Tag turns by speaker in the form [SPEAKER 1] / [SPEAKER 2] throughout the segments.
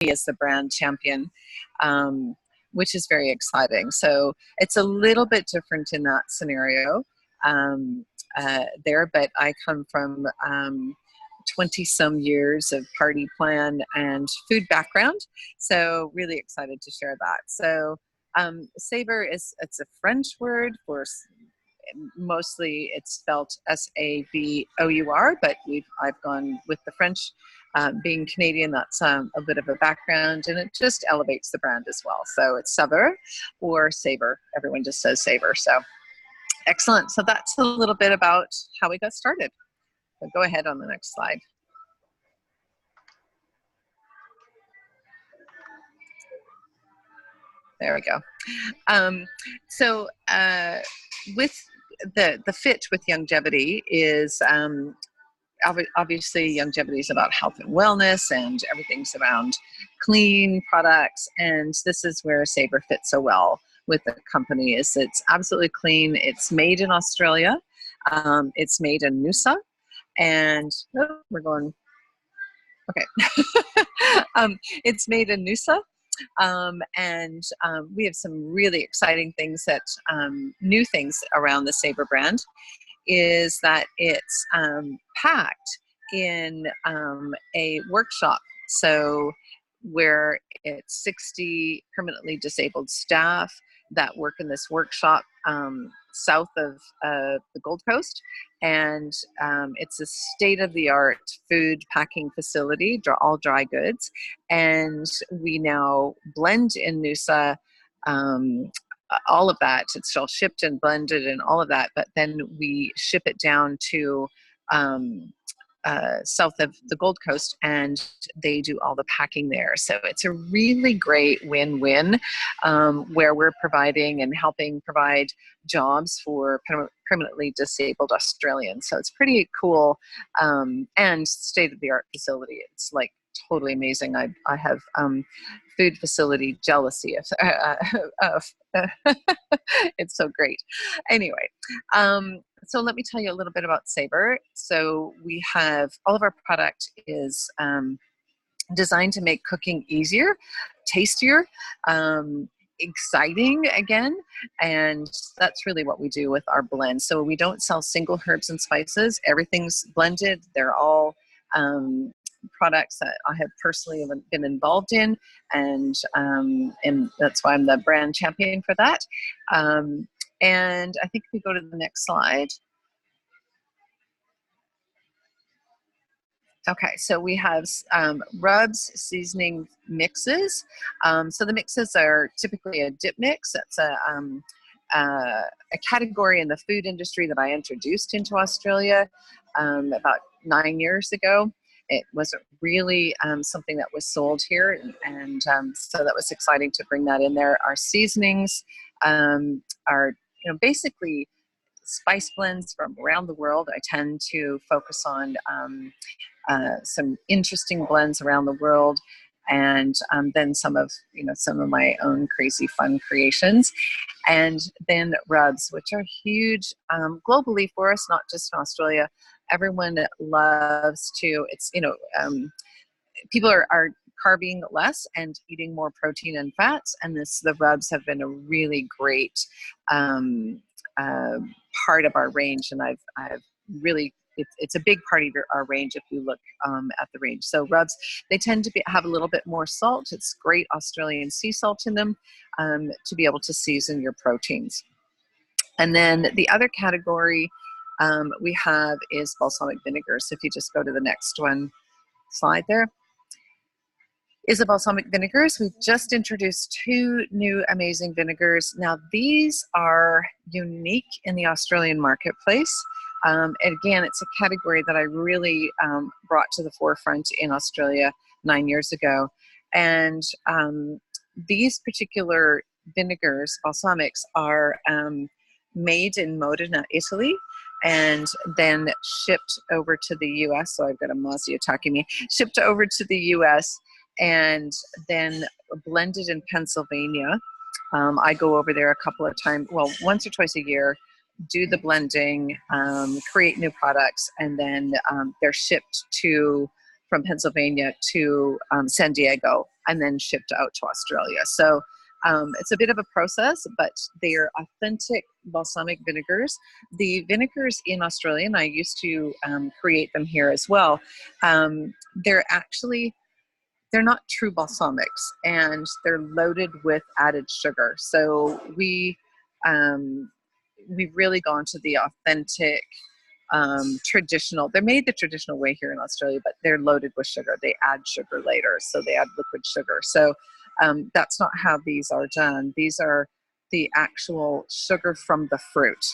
[SPEAKER 1] as the brand champion, which is very exciting. So it's a little bit different in that scenario there, but I come from 20 some years of party plan and food background. So really excited to share that. So Saveur it's a French word for, mostly it's spelled Savour, but I've gone with the French. Being Canadian, that's a bit of a background, and it just elevates the brand as well. So it's Saveur or Savor. Everyone just says Savor. So excellent. So that's a little bit about how we got started. So go ahead on the next slide. There we go. So with the fit with longevity is obviously longevity is about health and wellness, and everything's around clean products, and this is where Saveur fits so well with the company. Is it's absolutely clean. It's made in Australia. It's made in Noosa, and we're going okay. It's made in Noosa. And we have some really exciting things that new things around the Saveur brand is that it's packed in a workshop. So where it's 60 permanently disabled staff that work in this workshop south of the Gold Coast. And it's a state-of-the-art food packing facility, all dry goods. And we now blend in Noosa all of that. It's all shipped and blended and all of that, but then we ship it down to south of the Gold Coast, and they do all the packing there. So it's a really great win-win where we're providing and helping provide jobs for permanently disabled Australians. So it's pretty cool and state-of-the-art facility. It's like totally amazing. I have food facility jealousy of it's so great. Anyway, so let me tell you a little bit about Saveur. So we have all of our product is designed to make cooking easier, tastier, exciting again, and that's really what we do with our blend. So we don't sell single herbs and spices. Everything's blended. They're all products that I have personally been involved in, and that's why I'm the brand champion for that. And I think if we go to the next slide. Okay, so we have rubs, seasoning mixes. So the mixes are typically a dip mix. That's a category in the food industry that I introduced into Australia about 9 years ago. It wasn't really something that was sold here, and so that was exciting to bring that in there. Our seasonings are, basically spice blends from around the world. I tend to focus on some interesting blends around the world, and then some of my own crazy fun creations, and then rubs, which are huge globally for us, not just in Australia. Everyone loves to, people are carbing less and eating more protein and fats, and the rubs have been a really great part of our range, and I've really, it's a big part of our range if you look at the range. So rubs, they tend to have a little bit more salt. It's great Australian sea salt in them to be able to season your proteins. And then the other category we have is balsamic vinegar. So if you just go to the next slide there, is the balsamic vinegars. We've just introduced 2 new amazing vinegars. Now these are unique in the Australian marketplace. And again, it's a category that I really brought to the forefront in Australia 9 years ago. And these particular vinegars, balsamics, are made in Modena, Italy, and then shipped over to the US. So I've got a Mozzie attacking me. Shipped over to the US and then blended in Pennsylvania. I go over there a couple of times, well, once or twice a year, do the blending, create new products, and then they're shipped from Pennsylvania to San Diego and then shipped out to Australia. So it's a bit of a process, but they're authentic balsamic vinegars. The vinegars in Australia, and I used to create them here as well, they're not true balsamics, and they're loaded with added sugar. So we've really gone to the authentic, traditional. They're made the traditional way here in Australia, but they're loaded with sugar. They add sugar later, so they add liquid sugar. So that's not how these are done. These are the actual sugar from the fruit.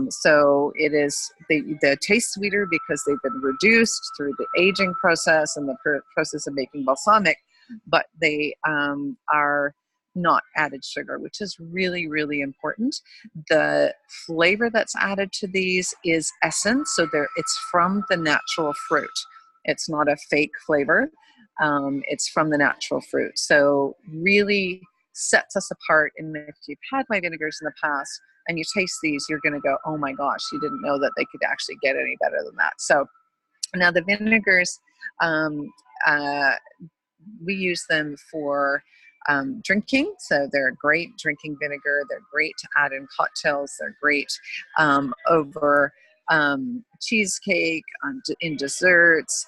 [SPEAKER 1] So it is, they taste sweeter because they've been reduced through the aging process and the process of making balsamic, but they are not added sugar, which is really, really important. The flavor that's added to these is essence, so it's from the natural fruit. It's not a fake flavor. It's from the natural fruit. So really sets us apart. And if you've had my vinegars in the past and you taste these, you're going to go, oh my gosh, you didn't know that they could actually get any better than that. So now the vinegars, we use them for drinking. So they're a great drinking vinegar. They're great to add in cocktails. They're great over cheesecake, in desserts,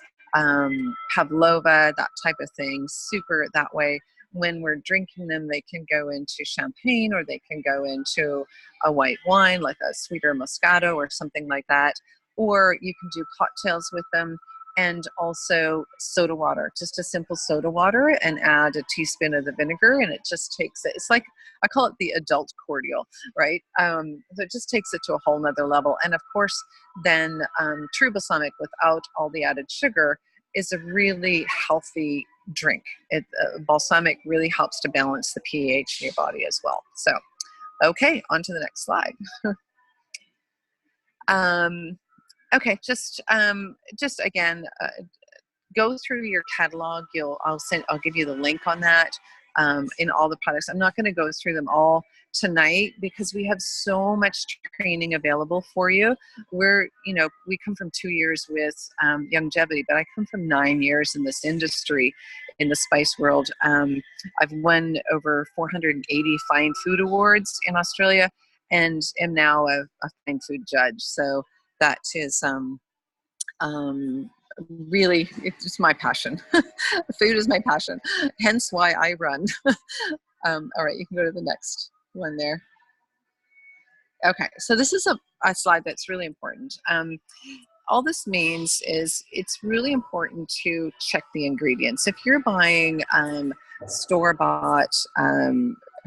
[SPEAKER 1] pavlova, that type of thing. Super that way. When we're drinking them, they can go into champagne, or they can go into a white wine, like a sweeter Moscato or something like that. Or you can do cocktails with them. And also soda water, just a simple soda water, and add a teaspoon of the vinegar, and it just takes it. It's like, I call it the adult cordial, right? So it just takes it to a whole nother level. And of course, then true balsamic without all the added sugar is a really healthy drink. Balsamic really helps to balance the pH in your body as well. So, okay, on to the next slide. Okay, just again, go through your catalog. I'll give you the link on that in all the products. I'm not going to go through them all tonight because we have so much training available for you. We come from 2 years with longevity, but I come from 9 years in this industry, in the spice world. I've won over 480 fine food awards in Australia, and am now a fine food judge. So that is really, it's my passion. Food is my passion, hence why I run. All right, you can go to the next one there. Okay, so this is a slide that's really important. All this means is it's really important to check the ingredients. If you're buying store-bought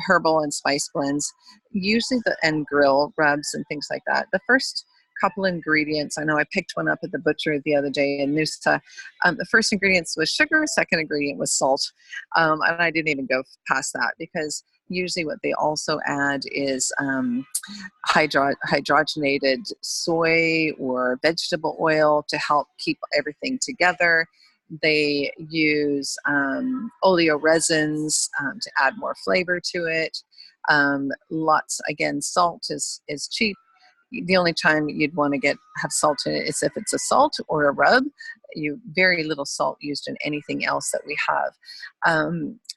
[SPEAKER 1] herbal and spice blends, usually and grill rubs and things like that, the first couple ingredients, I know I picked one up at the butcher the other day in Noosa. The first ingredients was sugar, second ingredient was salt, and I didn't even go past that, because usually what they also add is hydrogenated soy or vegetable oil to help keep everything together. They use oleo resins to add more flavor to it. Again, salt is cheap. The only time you'd want to have salt in it is if it's a salt or a rub. Very little salt used in anything else that we have.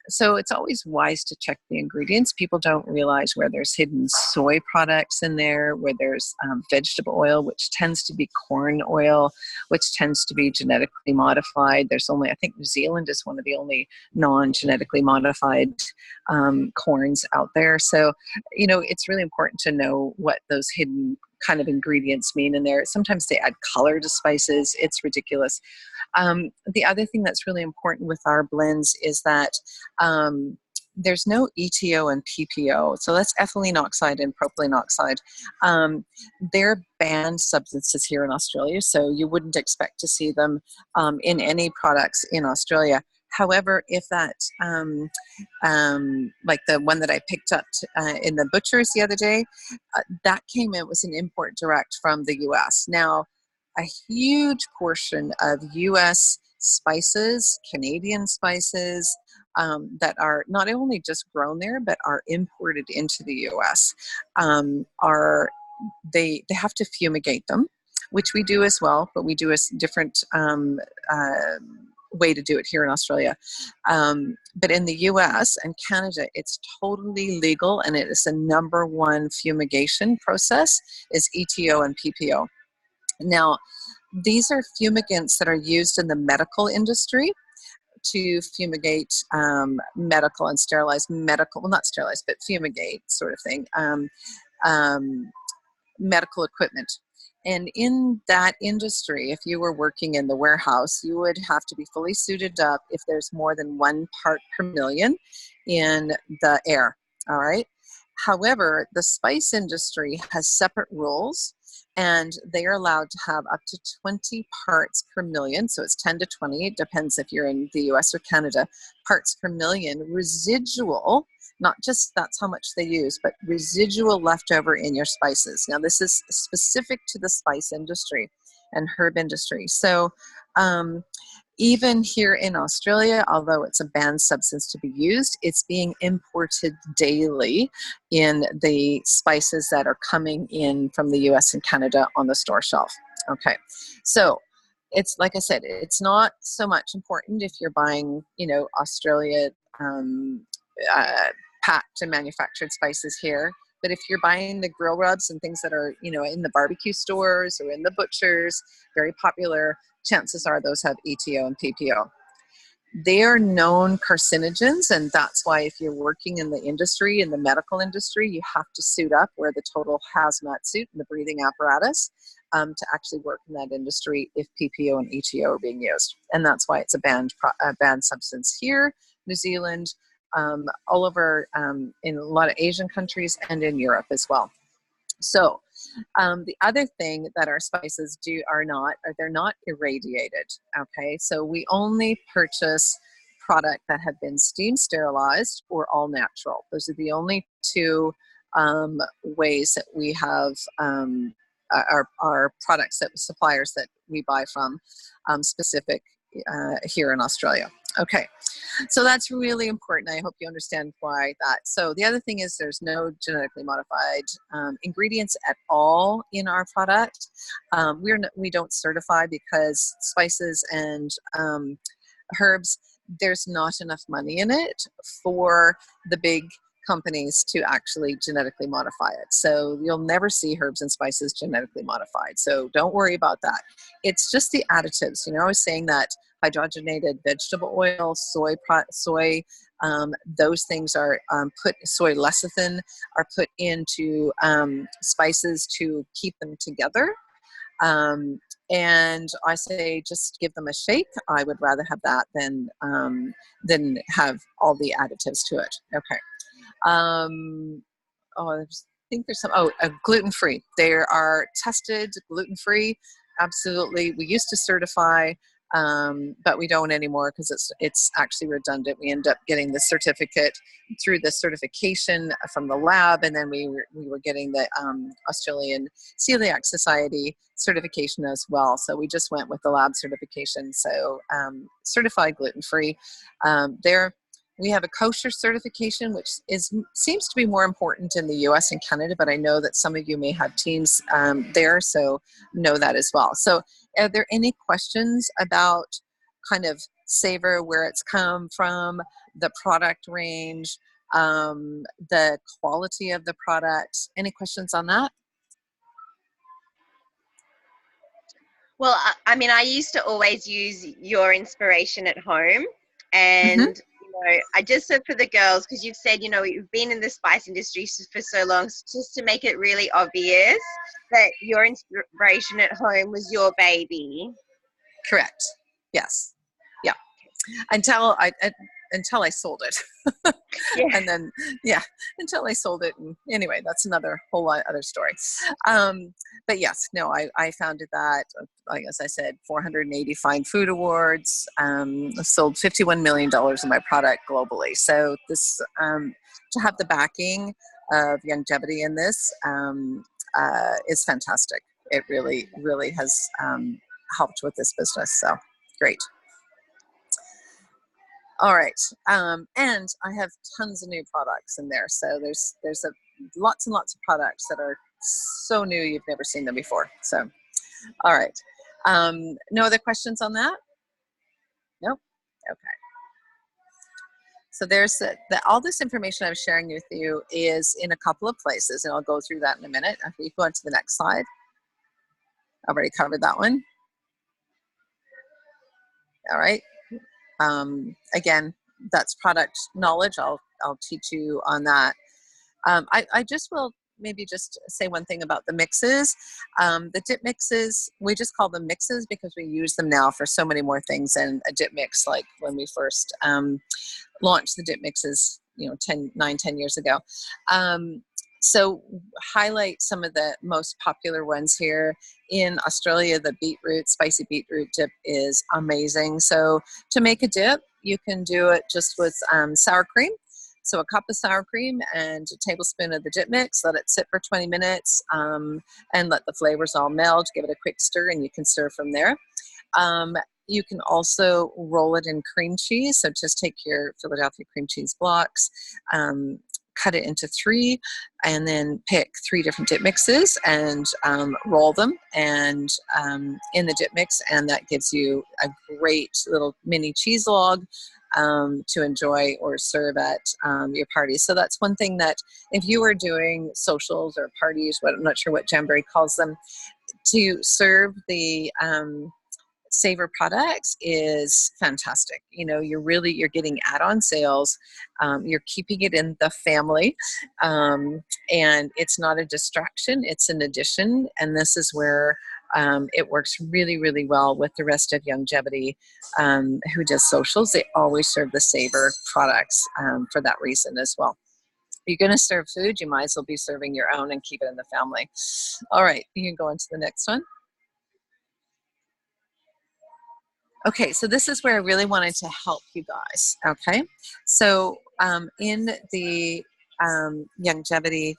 [SPEAKER 1] So it's always wise to check the ingredients. People don't realize where there's hidden soy products in there, where there's vegetable oil, which tends to be corn oil, which tends to be genetically modified. I think New Zealand is one of the only non-genetically modified corns out there. So, it's really important to know what those hidden kind of ingredients mean in there. Sometimes they add color to spices. It's ridiculous. The other thing that's really important with our blends is that there's no ETO and PPO. So that's ethylene oxide and propylene oxide. They're banned substances here in Australia, so you wouldn't expect to see them in any products in Australia. However, if that, like the one that I picked up in the butcher's the other day, that came in, was an import direct from the US. Now, a huge portion of US spices, Canadian spices, that are not only just grown there, but are imported into the US, they have to fumigate them, which we do as well, but we do a different way to do it here in Australia. But in the US and Canada, it's totally legal, and it is the #1 fumigation process is ETO and PPO. Now, these are fumigants that are used in the medical industry to fumigate medical and sterilize medical, well, not sterilize, but fumigate sort of thing, medical equipment. And in that industry, if you were working in the warehouse, you would have to be fully suited up if there's more than 1 part per million in the air, all right? However, the spice industry has separate rules, and they are allowed to have up to 20 parts per million. So it's 10 to 20, it depends if you're in the US or Canada, parts per million residual, not just that's how much they use, but residual leftover in your spices. Now, this is specific to the spice industry and herb industry. So even here in Australia, although it's a banned substance to be used, it's being imported daily in the spices that are coming in from the US and Canada on the store shelf. Okay, so it's like I said, it's not so much important if you're buying, Australia packed and manufactured spices here. But if you're buying the grill rubs and things that are, in the barbecue stores or in the butchers, very popular, chances are those have ETO and PPO. They are known carcinogens, and that's why if you're working in the industry, in the medical industry, you have to suit up, wear the total hazmat suit and the breathing apparatus to actually work in that industry if PPO and ETO are being used. And that's why it's a banned substance here, New Zealand, all over in a lot of Asian countries and in Europe as well. So the other thing that our spices are they're not irradiated, okay? So we only purchase product that have been steam sterilized or all natural. Those are the only two ways that we have our products, that suppliers that we buy from, specific here in Australia. Okay, so that's really important. I hope you understand why that. So the other thing is there's no genetically modified ingredients at all in our product. We don't certify because spices and herbs, there's not enough money in it for the big companies to actually genetically modify it. So you'll never see herbs and spices genetically modified. So don't worry about that. It's just the additives. I was saying that hydrogenated vegetable oil, soy, those things are soy lecithin are put into spices to keep them together. And I say just give them a shake. I would rather have that than have all the additives to it. Okay. I think there's some, gluten-free. They are tested gluten-free. Absolutely. We used to certify, but we don't anymore because it's actually redundant. We end up getting the certificate through the certification from the lab, and then we were getting the Australian Celiac Society certification as well. So we just went with the lab certification. So certified gluten-free. We have a kosher certification, which seems to be more important in the US and Canada, but I know that some of you may have teams there, so know that as well. So are there any questions about kind of Saveur, where it's come from, the product range, the quality of the product? Any questions on that?
[SPEAKER 2] Well, I used to always use your inspiration at home, and I just said for the girls, because you've said, you've been in the spice industry for so long, just to make it really obvious that your inspiration at home was your baby.
[SPEAKER 1] Correct. Yes. Yeah. Until I sold it. Yeah. And then, until I sold it. And anyway, that's another whole other story. But yes, no, I founded that, like, as I said, 480 Fine Food Awards, sold $51 million of my product globally. So this, to have the backing of longevity in this is fantastic. It really, really has helped with this business. So great. All right, and I have tons of new products in there. So there's lots and lots of products that are so new you've never seen them before. So, all right, no other questions on that? Nope. Okay. So there's all this information I'm sharing with you is in a couple of places, and I'll go through that in a minute. After you go on to the next slide. I've already covered that one. All right. Again, that's product knowledge. I'll teach you on that. I just will maybe just say one thing about the mixes. The dip mixes, we just call them mixes because we use them now for so many more things than a dip mix, like when we first launched the dip mixes, 10 years ago. So highlight some of the most popular ones here. In Australia, the spicy beetroot dip is amazing. So to make a dip, you can do it just with sour cream. So a cup of sour cream and a tablespoon of the dip mix, let it sit for 20 minutes and let the flavors all meld. Give it a quick stir and you can serve from there. You can also roll it in cream cheese. So just take your Philadelphia cream cheese blocks, cut it into 3, and then pick 3 different dip mixes and roll them and in the dip mix, and that gives you a great little mini cheese log to enjoy or serve at your parties. So that's one thing that if you are doing socials or parties, I'm not sure what Jamboree calls them, to serve the Saveur products is fantastic. You're getting add-on sales. You're keeping it in the family, and it's not a distraction. It's an addition, and this is where it works really, really well with the rest of Youngevity who does socials. They always serve the Saveur products for that reason as well. You're going to serve food, you might as well be serving your own and keep it in the family. All right, you can go on to the next one. Okay, so this is where I really wanted to help you guys, okay? So in the Youngevity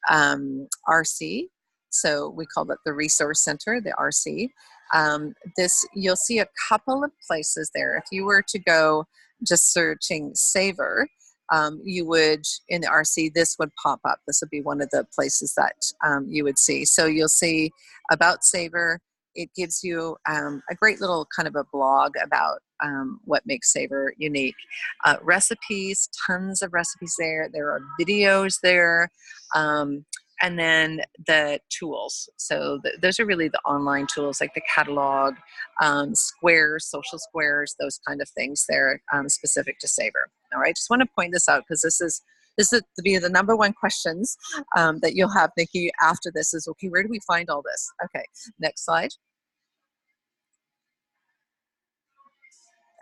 [SPEAKER 1] RC, so we call it the Resource Center, the RC. You'll see a couple of places there. If you were to go just searching Saveur, you would, in the RC, this would pop up. This would be one of the places that you would see. So you'll see about Saveur. It gives you a great little kind of a blog about what makes Saveur unique. Recipes, tons of recipes there. There are videos there. And then the tools. So those are really the online tools like the catalog, squares, social squares, those kind of things there specific to Saveur. All right, just want to point this out because this is to be the number one questions that you'll have, Nikki, after this is, okay, where do we find all this? Okay, next slide.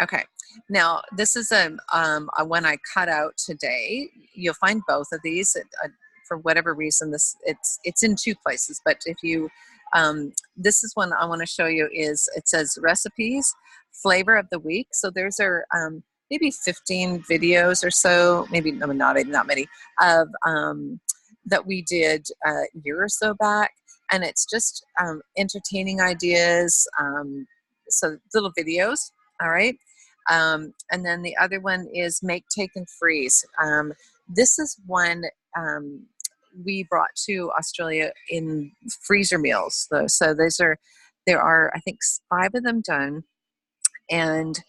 [SPEAKER 1] Okay, now this is a one I cut out today. You'll find both of these. For whatever reason, it's in 2 places, but if you, this is one I want to show you. It says recipes, flavor of the week. So there's our maybe 15 videos or so, maybe not many, of that we did a year or so back, and it's just entertaining ideas. So little videos, all right. And then the other one is make, take, and freeze. This is one we brought to Australia in freezer meals. So there are, I think, 5 of them done. And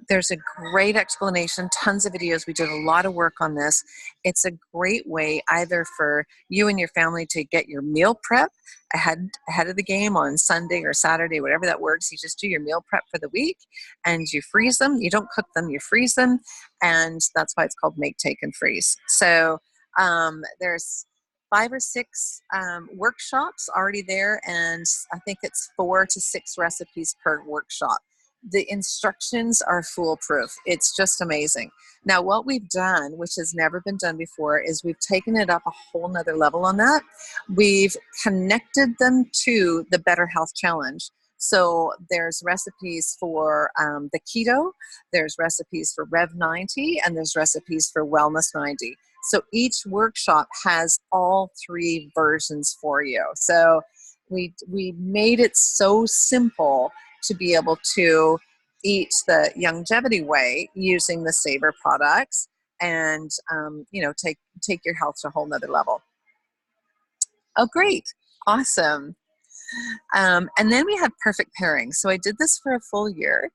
[SPEAKER 1] there's a great explanation, tons of videos. We did a lot of work on this. It's a great way either for you and your family to get your meal prep ahead of the game on Sunday or Saturday, whatever that works. You just do your meal prep for the week and you freeze them. You don't cook them, you freeze them. And that's why it's called make, take, and freeze. So there's 5 or 6 workshops already there, and I think it's 4 to 6 recipes per workshop. The instructions are foolproof. It's just amazing. Now, what we've done, which has never been done before, is we've taken it up a whole nother level on that. We've connected them to the Better Health Challenge. So there's recipes for the keto, there's recipes for Rev 90, and there's recipes for Wellness 90. So each workshop has all 3 versions for you. So we made it so simple to be able to eat the Youngevity way using the Saveur products and, take your health to a whole nother level. Oh, great. Awesome. And then we have perfect pairing. So I did this for a full year.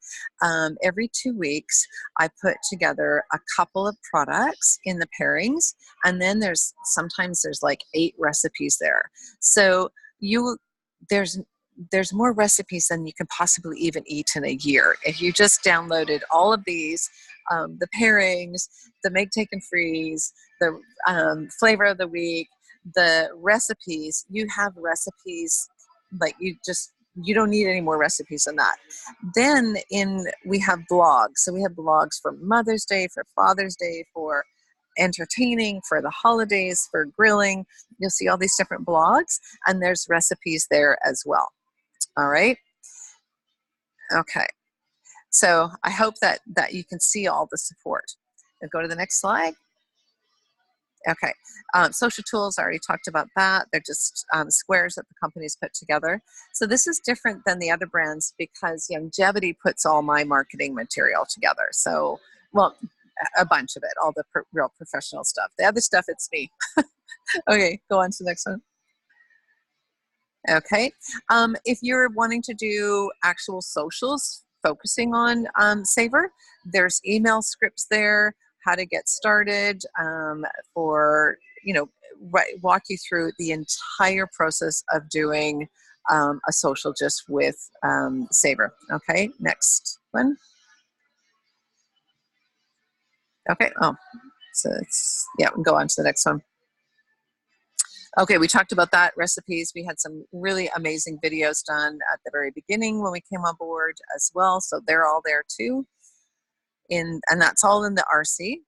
[SPEAKER 1] Every 2 weeks, I put together a couple of products in the pairings, and then sometimes there's like 8 recipes there. So there's there's more recipes than you can possibly even eat in a year. If you just downloaded all of these, the pairings, the make, take, and freeze, the flavor of the week, the recipes, you have recipes like you don't need any more recipes than that. Then we have blogs. So we have blogs for Mother's Day, for Father's Day, for entertaining, for the holidays, for grilling. You'll see all these different blogs, and there's recipes there as well. All right. Okay. So I hope that you can see all the support. Now go to the next slide. Okay. Social tools, I already talked about that. They're just squares that the company's put together. So this is different than the other brands because Longevity puts all my marketing material together. So, well, a bunch of it, all the real professional stuff. The other stuff, it's me. Okay, go on to the next one. Okay. If you're wanting to do actual socials focusing on Saveur, there's email scripts there, how to get started, for, walk you through the entire process of doing a social just with Saveur. Okay, next one. Okay, so we'll go on to the next one. Okay, we talked about that, recipes. We had some really amazing videos done at the very beginning when we came on board as well. So they're all there too. And that's all in the RC.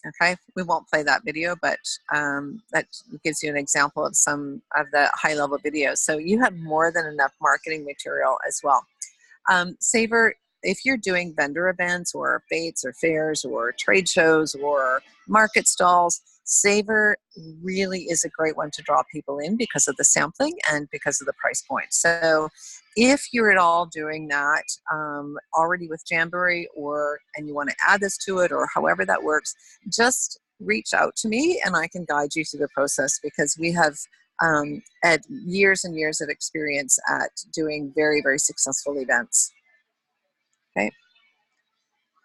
[SPEAKER 1] Okay, we won't play that video, but that gives you an example of some of the high level videos. So you have more than enough marketing material as well. Saveur, if you're doing vendor events or fetes or fairs or trade shows or market stalls, Saveur really is a great one to draw people in because of the sampling and because of the price point. So if you're at all doing that already with Jamboree and you want to add this to it or however that works, just reach out to me and I can guide you through the process because we have had years and years of experience at doing very, very successful events. Okay,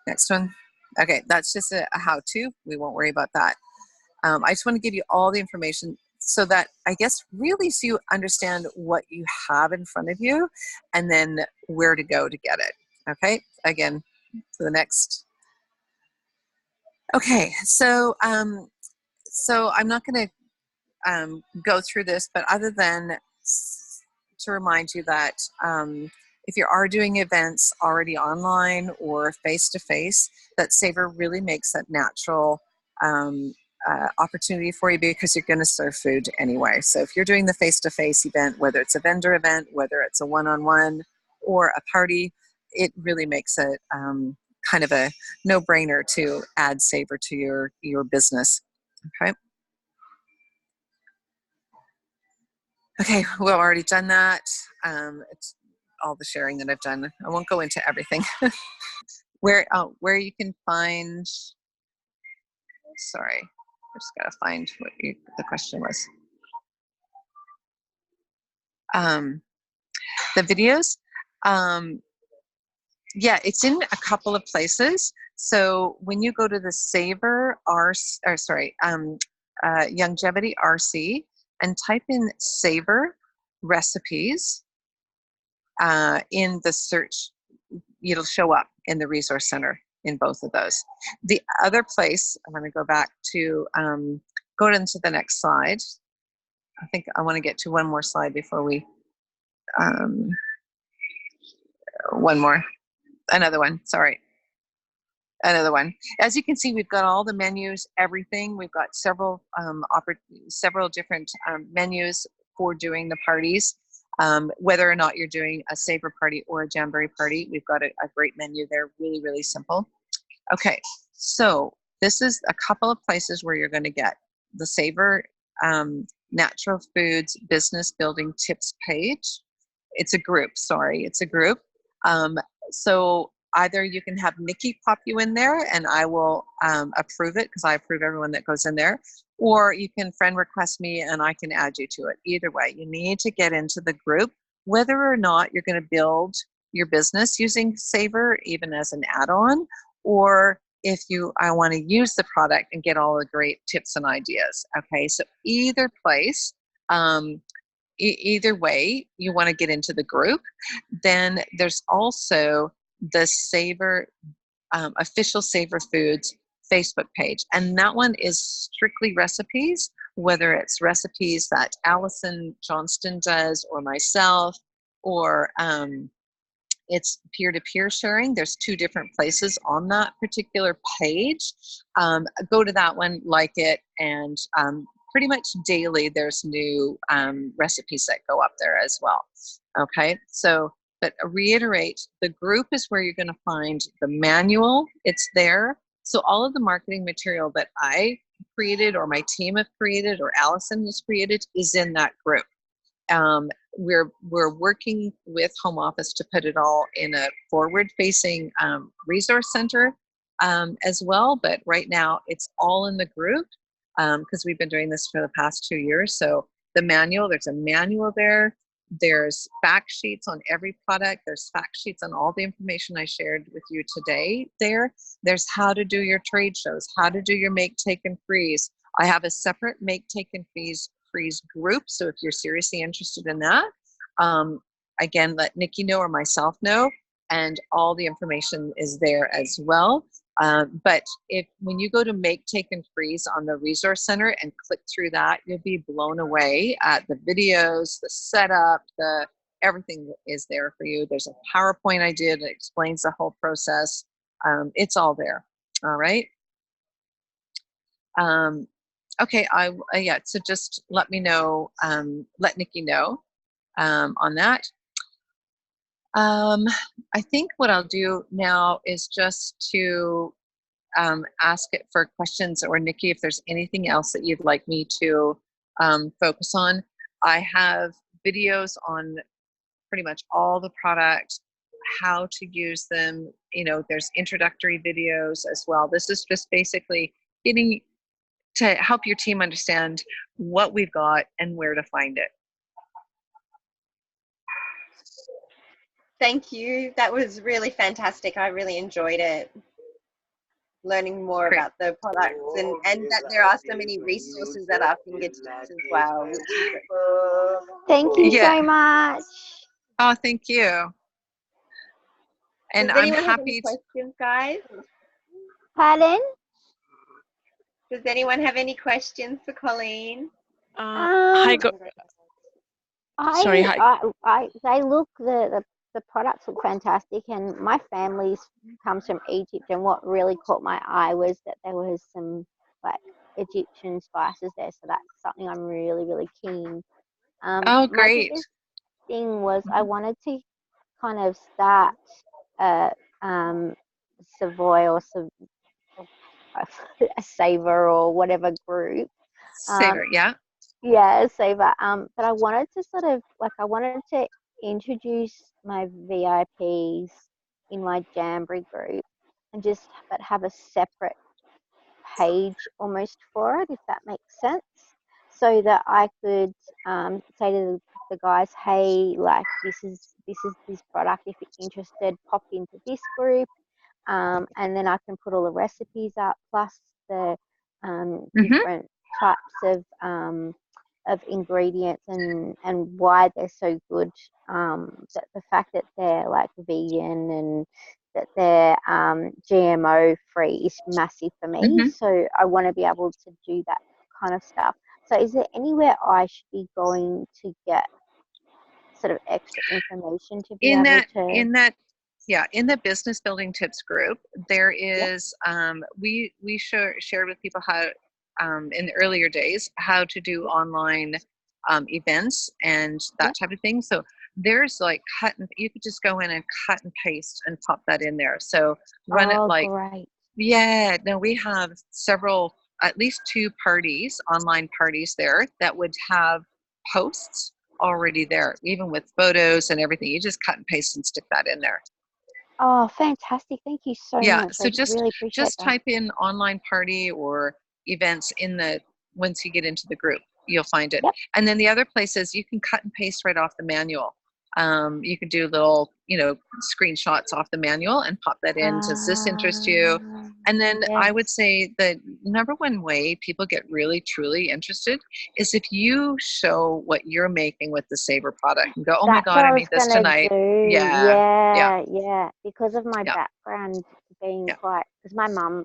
[SPEAKER 1] next one. Okay, that's just a how-to. We won't worry about that. I just want to give you all the information so that I guess really so you understand what you have in front of you and then where to go to get it. Okay, again, to the next. Okay, so I'm not going to go through this, but other than to remind you that if you are doing events already online or face-to-face, that Saveur really makes that natural opportunity for you because you're going to serve food anyway. So if you're doing the face-to-face event, whether it's a vendor event, whether it's a one-on-one or a party, it really makes it kind of a no-brainer to add Saveur to your business. Okay. Okay, we've already done that. It's all the sharing that I've done. I won't go into everything. Where you can find, sorry, I just gotta find what the question was. The videos, yeah, it's in a couple of places. So when you go to the Saveur Longevity RC and type in Saveur recipes in the search, it'll show up in the resource center in both of those. The other place, I'm going to go back to go into the next slide. I think I want to get to one more slide before we another one. Another one. As you can see, we've got all the menus, everything. We've got several different menus for doing the parties. Whether or not you're doing a Saveur party or a Jamboree party, we've got a great menu there, really, really simple. Okay, so this is a couple of places where you're going to get the Saveur Natural Foods Business Building Tips page. It's a group, so either you can have Nikki pop you in there and I will approve it because I approve everyone that goes in there, or you can friend request me and I can add you to it. Either way, you need to get into the group whether or not you're going to build your business using Saveur, even as an add-on, or if I want to use the product and get all the great tips and ideas. Okay, so either place, either way, you want to get into the group. Then there's also the Saveur official Saveur Foods Facebook page, and that one is strictly recipes, whether it's recipes that Allison Johnston does or myself, or it's peer-to-peer sharing. There's 2 different places on that particular page. Go to that one, like it, and pretty much daily there's new recipes that go up there as well. Okay, so but reiterate, the group is where you're going to find the manual. It's there. So all of the marketing material that I created or my team have created or Allison has created is in that group. We're working with home office to put it all in a forward-facing resource center as well. But right now it's all in the group because we've been doing this for the past 2 years. So the manual, there's a manual there. There's fact sheets on every product. There's fact sheets on all the information I shared with you today there. There's how to do your trade shows, how to do your make, take, and freeze. I have a separate make, take, and freeze group. So if you're seriously interested in that, again, let Nikki know or myself know, and all the information is there as well. But when you go to make, take, and freeze on the resource center and click through that, you'll be blown away at the videos, the setup, everything is there for you. There's a PowerPoint I did that explains the whole process. It's all there. All right. Okay. Yeah. So just let me know. Let Nikki know on that. I think what I'll do now is just to ask it for questions, or Nikki, if there's anything else that you'd like me to focus on. I have videos on pretty much all the products, how to use them. There's introductory videos as well. This is just basically getting to help your team understand what we've got and where to find it.
[SPEAKER 2] Thank you. That was really fantastic. I really enjoyed it. Learning more
[SPEAKER 1] Great.
[SPEAKER 2] about the products and that there are so many resources at our fingertips as well.
[SPEAKER 3] Thank you so much.
[SPEAKER 1] Oh, thank you. And
[SPEAKER 2] Does anyone have any questions, guys?
[SPEAKER 3] Pardon?
[SPEAKER 2] Does anyone have any questions for Colleen?
[SPEAKER 4] Hi. Sorry. Hi.
[SPEAKER 3] The products look fantastic, and my family comes from Egypt, and what really caught my eye was that there was some like Egyptian spices there, so that's something I'm really, really keen.
[SPEAKER 1] Oh, great.
[SPEAKER 3] My biggest thing was I wanted to kind of start a Saveur or a Saveur or whatever group.
[SPEAKER 1] Saveur, yeah.
[SPEAKER 3] Yeah, Saveur. But I wanted to introduce my VIPs in my Jamboree group and but have a separate page almost for it, if that makes sense, so that I could say to the guys, hey, like this is this product, if you're interested, pop into this group, and then I can put all the recipes up plus the different types of ingredients and why they're so good. That the fact that they're like vegan and that they're GMO free is massive for me. So I want to be able to do that kind of stuff. So is there anywhere I should be going to get sort of extra information to be
[SPEAKER 1] in the business building tips group, there is we shared with people how in the earlier days how to do online events and that type of thing. So there's like you could just go in and cut and paste and pop that in there. So run it like
[SPEAKER 3] great.
[SPEAKER 1] Yeah, no, we have several, at least 2 parties, online parties there that would have posts already there, even with photos and everything. You just cut and paste and stick that in there.
[SPEAKER 3] Oh, fantastic. Thank you so much.
[SPEAKER 1] So
[SPEAKER 3] really appreciate
[SPEAKER 1] just type in online party or events once you get into the group, you'll find it. And then the other place is you can cut and paste right off the manual. You can do little, screenshots off the manual and pop that in. Does this interest you? And then I would
[SPEAKER 3] Yes.
[SPEAKER 1] say the number one way people get really, truly interested is if you show what you're making with the Saveur product and go, oh my
[SPEAKER 3] That's
[SPEAKER 1] God,
[SPEAKER 3] what
[SPEAKER 1] I
[SPEAKER 3] I
[SPEAKER 1] made
[SPEAKER 3] was
[SPEAKER 1] this
[SPEAKER 3] gonna
[SPEAKER 1] tonight.
[SPEAKER 3] do.
[SPEAKER 1] Yeah, yeah,
[SPEAKER 3] Yeah. Because of my
[SPEAKER 1] yeah,
[SPEAKER 3] background being
[SPEAKER 1] yeah.
[SPEAKER 3] quite, because my mum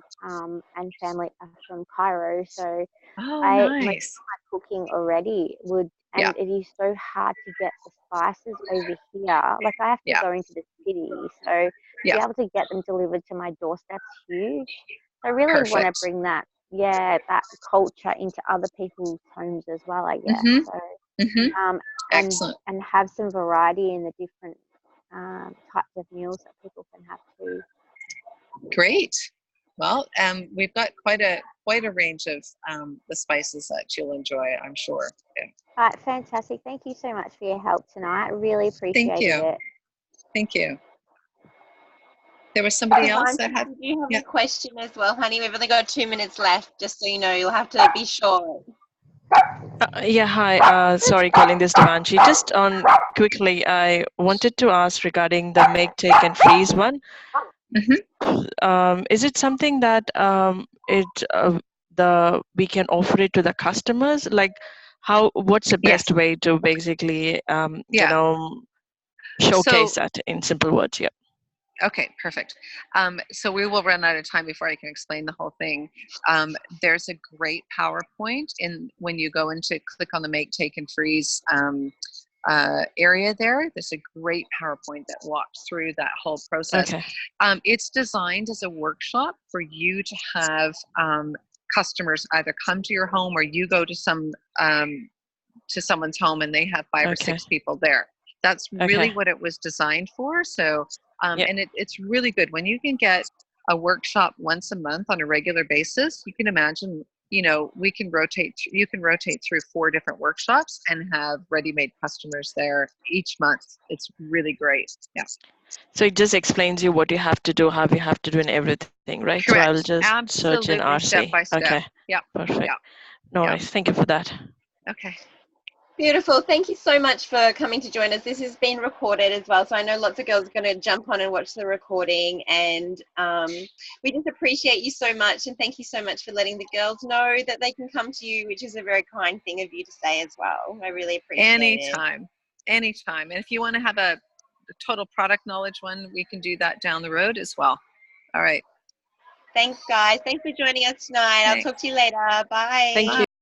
[SPEAKER 3] and family are from Cairo, so
[SPEAKER 1] Oh,
[SPEAKER 3] I most
[SPEAKER 1] nice.
[SPEAKER 3] of my cooking already would,
[SPEAKER 1] Yeah,
[SPEAKER 3] and it is so hard to get the spices over here. Like I have to
[SPEAKER 1] yeah,
[SPEAKER 3] go into the city, so to be
[SPEAKER 1] yeah.
[SPEAKER 3] able to get them delivered to my doorstep's huge. So I really want to
[SPEAKER 1] Perfect.
[SPEAKER 3] bring that, that culture into other people's homes as well, I guess.
[SPEAKER 1] Mm-hmm.
[SPEAKER 3] So
[SPEAKER 1] Mm-hmm.
[SPEAKER 3] um, and
[SPEAKER 1] Excellent.
[SPEAKER 3] and have some variety in the different types of meals that people can have too.
[SPEAKER 1] Great. Well, we've got quite a range of the spices that you'll enjoy, I'm sure. Yeah.
[SPEAKER 3] All right, fantastic. Thank you so much for your help tonight. I really
[SPEAKER 1] Thank
[SPEAKER 3] appreciated
[SPEAKER 1] you.
[SPEAKER 3] it.
[SPEAKER 1] Thank you. There was somebody else that
[SPEAKER 2] Devanshi,
[SPEAKER 1] had.
[SPEAKER 2] did you have
[SPEAKER 1] Yeah.
[SPEAKER 2] a question as well, honey? We've only got 2 minutes left, just so you know. You'll have to be short.
[SPEAKER 4] Yeah, hi. Sorry, calling this Devanshi. Just on quickly, I wanted to ask regarding the make, take, and freeze one. Is it something that we can offer it to the customers? Like, what's the
[SPEAKER 1] Yes.
[SPEAKER 4] best way to basically
[SPEAKER 1] Yeah. So,
[SPEAKER 4] showcase that in simple words? Yeah.
[SPEAKER 1] okay, perfect. So we will run out of time before I can explain the whole thing. There's a great PowerPoint when you go into click on the make, take, and freeze area there. There's a great PowerPoint that walks through that whole process.
[SPEAKER 4] Okay.
[SPEAKER 1] It's designed as a workshop for you to have customers either come to your home or you go to someone's home and they have 5 or
[SPEAKER 4] Okay.
[SPEAKER 1] 6 people there. That's really
[SPEAKER 4] Okay.
[SPEAKER 1] what it was designed for. So,
[SPEAKER 4] Yeah.
[SPEAKER 1] and it's really good when you can get a workshop once a month on a regular basis. You can imagine, we can you can rotate through 4 different workshops and have ready-made customers there each month. It's really great. Yeah.
[SPEAKER 4] So it just explains you what you have to do, how you have to do, and everything, right? So I'll
[SPEAKER 1] Correct.
[SPEAKER 4] just search in
[SPEAKER 1] Absolutely. Step
[SPEAKER 4] RC.
[SPEAKER 1] by step.
[SPEAKER 4] Okay.
[SPEAKER 1] Yeah.
[SPEAKER 4] Perfect.
[SPEAKER 1] Yeah.
[SPEAKER 4] No
[SPEAKER 1] Yeah.
[SPEAKER 4] worries. Thank you for that.
[SPEAKER 1] Okay.
[SPEAKER 2] Beautiful. Thank you so much for coming to join us. This has been recorded as well, so I know lots of girls are going to jump on and watch the recording, and we just appreciate you so much, and thank you so much for letting the girls know that they can come to you, which is a very kind thing of you to say as well. I really appreciate it.
[SPEAKER 1] Anytime. And if you want to have a total product knowledge one, we can do that down the road as well. All right.
[SPEAKER 2] Thanks, guys. Thanks for joining us tonight. I'll
[SPEAKER 1] Thanks.
[SPEAKER 2] talk to you later. Bye.
[SPEAKER 4] Thank you.